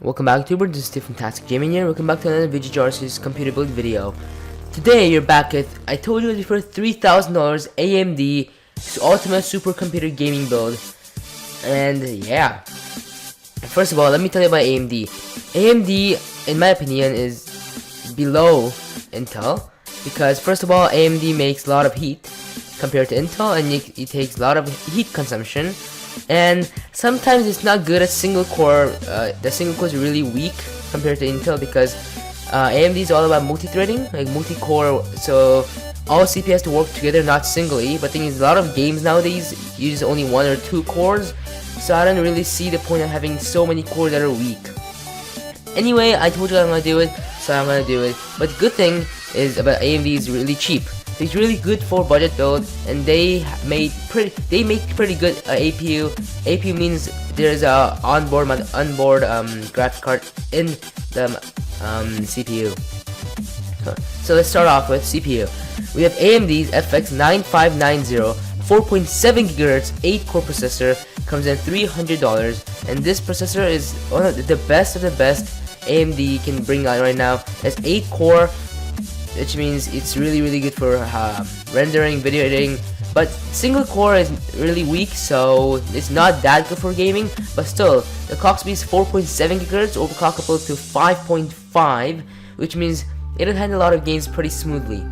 Welcome back to this is Steve from Fantastic Gaming here. Welcome back to another VggRC's computer build video. Today you're back at, I told you before, $3,000 AMD Ultimate Supercomputer Gaming build. And yeah, first of all, let me tell you about AMD. AMD, in my opinion, is below Intel because first of all, AMD makes a lot of heat compared to Intel, and it takes a lot of heat consumption. And sometimes it's not good at single core. The single core is really weak compared to Intel because AMD is all about multi-threading, like multi-core. So all CPU has to work together, not singly. But the thing is, a lot of games nowadays use only 1 or 2 cores. So I don't really see the point of having so many cores that are weak. Anyway, I told you I'm gonna do it, so I'm gonna do it. But the good thing is about AMD is really cheap. It's really good for budget build, and they make pretty good APU. APU means there's a onboard graphic card in the CPU. So let's start off with CPU. We have AMD's FX 9590 4.7 GHz 8-core processor. Comes in $300, and this processor is one of the best AMD can bring out right now. It's 8-core. Which means it's really good for rendering, video editing, but single core is really weak, so it's not that good for gaming. But still, the clock speed is 4.7 GHz, overclockable to 5.5, which means it'll handle a lot of games pretty smoothly.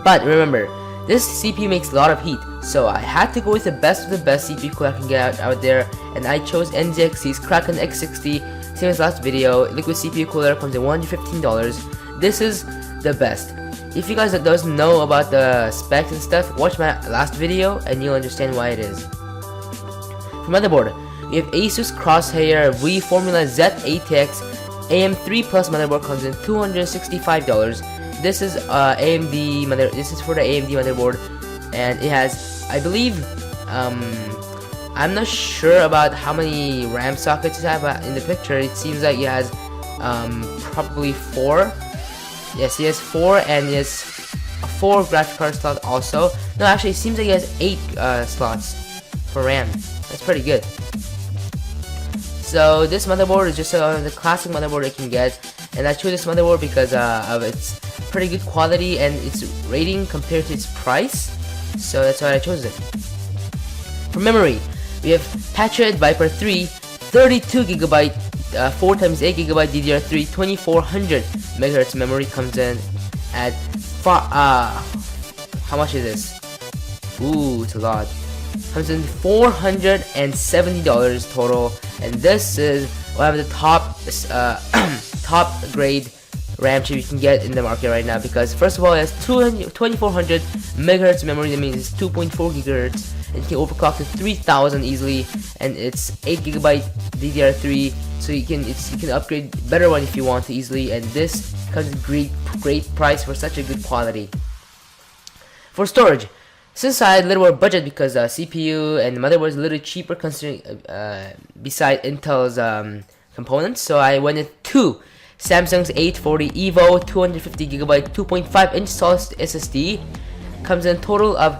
But remember, this CPU makes a lot of heat, so I had to go with the best of the best CPU cooler I can get out there, and I chose NZXT's Kraken X60. Same as last video, liquid CPU cooler comes in $115. This is the best. If you guys doesn't know about the specs and stuff, watch my last video and you'll understand why it is. For motherboard, we have Asus Crosshair V Formula Z ATX AM3 Plus motherboard. Comes in $265. This is AMD mother. This is for the AMD motherboard, and it has, I believe, I'm not sure about how many RAM sockets it has, but in the picture it seems like it has probably 4. Yes, he has 4, and he has 4 graphic card slots also. No, actually, it seems like he has 8 slots for RAM. That's pretty good. So this motherboard is just the classic motherboard I can get, and I chose this motherboard because of its pretty good quality and its rating compared to its price. So that's why I chose it. For memory, we have Patriot Viper 3, 32GB. 4x8 GB DDR3 2400 MHz memory. Comes in at how much is this? Ooh, it's a lot. Comes in $470 total, and this is one of the top top grade RAM chip you can get in the market right now, because first of all, it has 2400 MHz memory. That means it's 2.4 GHz, and you can overclock to 3000 easily, and it's 8 GB DDR3. So you can upgrade better one if you want to easily, and this comes at great price for such a good quality. For storage, since I had a little more budget because CPU and the motherboard is a little cheaper considering beside Intel's components, so I went with 2 Samsung's 840 EVO 250GB 2.5-inch solid SSD. Comes in a total of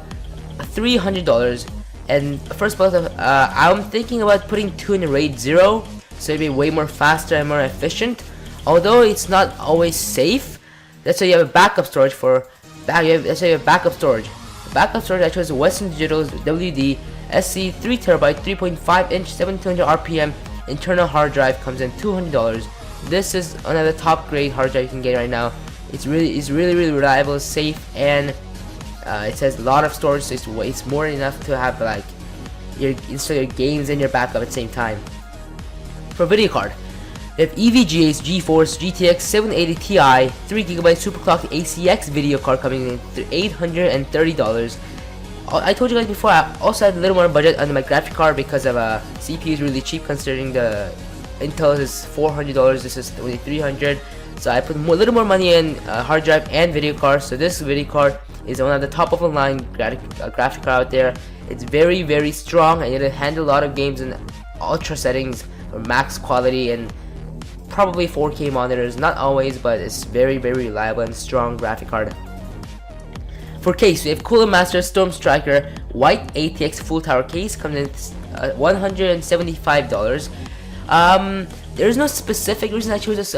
$300. And first of all, I'm thinking about putting 2 in RAID 0. So it'll be way more faster and more efficient. Although it's not always safe. That's why you have a backup storage that's why you have backup storage. Backup storage, I chose Western Digital's WD SC 3TB 3.5-inch 7200 RPM internal hard drive. Comes in $200. This is another top grade hard drive you can get right now. It's really reliable, safe, and it has a lot of storage. So it's more than enough to have like install your games and your backup at the same time. For video card, we have EVGA's GeForce GTX 780 Ti 3GB superclocked ACX video card coming in $830. I told you guys before, I also had a little more budget under my graphic card because of CPU is really cheap considering the Intel is $400. This is only $300. So I put a little more money in hard drive and video card. So this video card is one of the top of the line graphic card out there. It's very strong, and it'll handle a lot of games in ultra settings or max quality and probably 4K monitors. Not always, but it's very reliable and strong graphic card. For case, we have Cooler Master Storm Striker White ATX full tower case. Comes in $175. There's no specific reason I chose this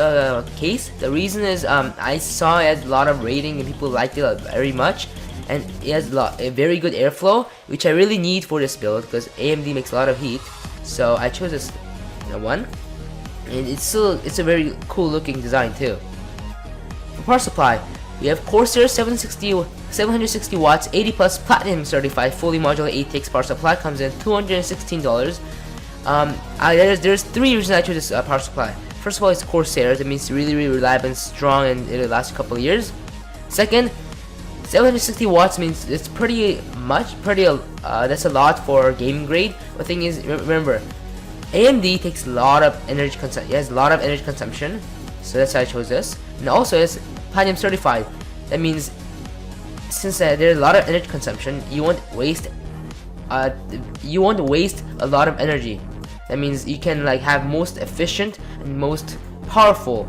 case. The reason is I saw it has a lot of rating and people liked it very much, and it has a very good airflow, which I really need for this build because AMD makes a lot of heat. So I chose this one, and it's a very cool looking design too. For power supply, we have Corsair 760 watts, 80 plus platinum certified, fully modular 8 power supply. Comes in $216. There's three reasons I chose this power supply. First of all, it's Corsair. That means it's really reliable and strong, and it'll last a couple of years. Second, 760 watts means it's that's a lot for gaming grade. The thing is, remember, AMD takes a lot of energy consumption. It has a lot of energy consumption, so that's why I chose this. And also, it's platinum certified. That means since there's a lot of energy consumption, you won't waste a lot of energy. That means you can like have most efficient and most powerful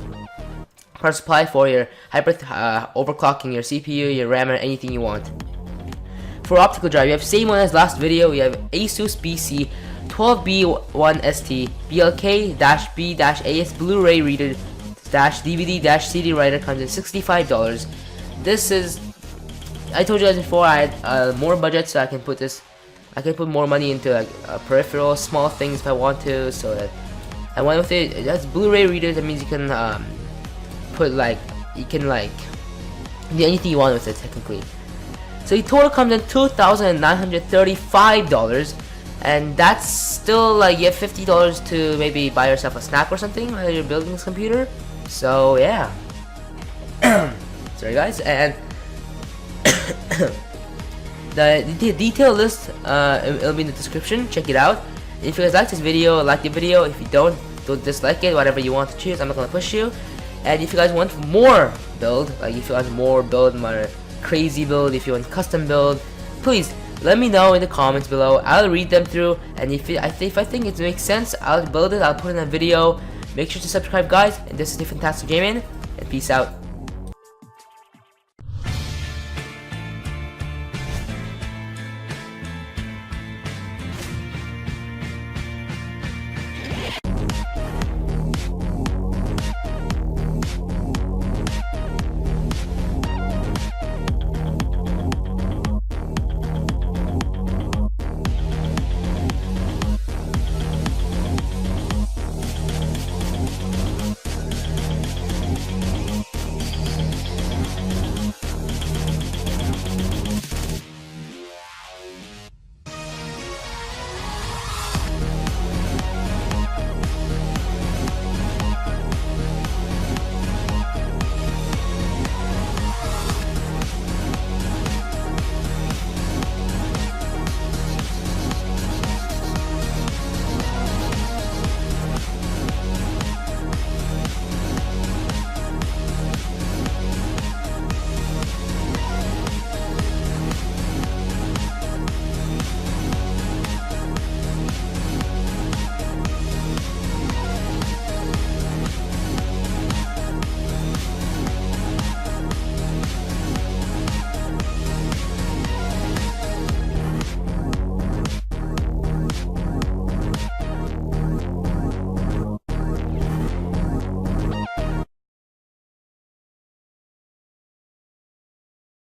power supply for your overclocking your CPU, your RAM, or anything you want. For optical drive, you have same one as last video. We have Asus BC 12B1ST BLK-B-AS Blu-ray reader DVD-CD writer. Comes in $65. This is, I told you guys before, I had more budget, so I can put more money into like peripheral small things if I want to. So that I went with it. That's Blu-ray reader. That means you can do anything you want with it technically. So the total comes in $2,935, and that's still like you have $50 to maybe buy yourself a snack or something while you're building this computer. So yeah. Sorry guys, and the detailed list it'll be in the description. Check it out. If you guys like this video, like the video. If you don't dislike it. Whatever you want to choose, I'm not gonna push you. And if you guys want more build, like if you guys more crazy build, if you want custom build, please let me know in the comments below. I'll read them through, and if I think it makes sense, I'll build it. I'll put it in a video. Make sure to subscribe, guys. And this is the Fantastic Gaming, and peace out.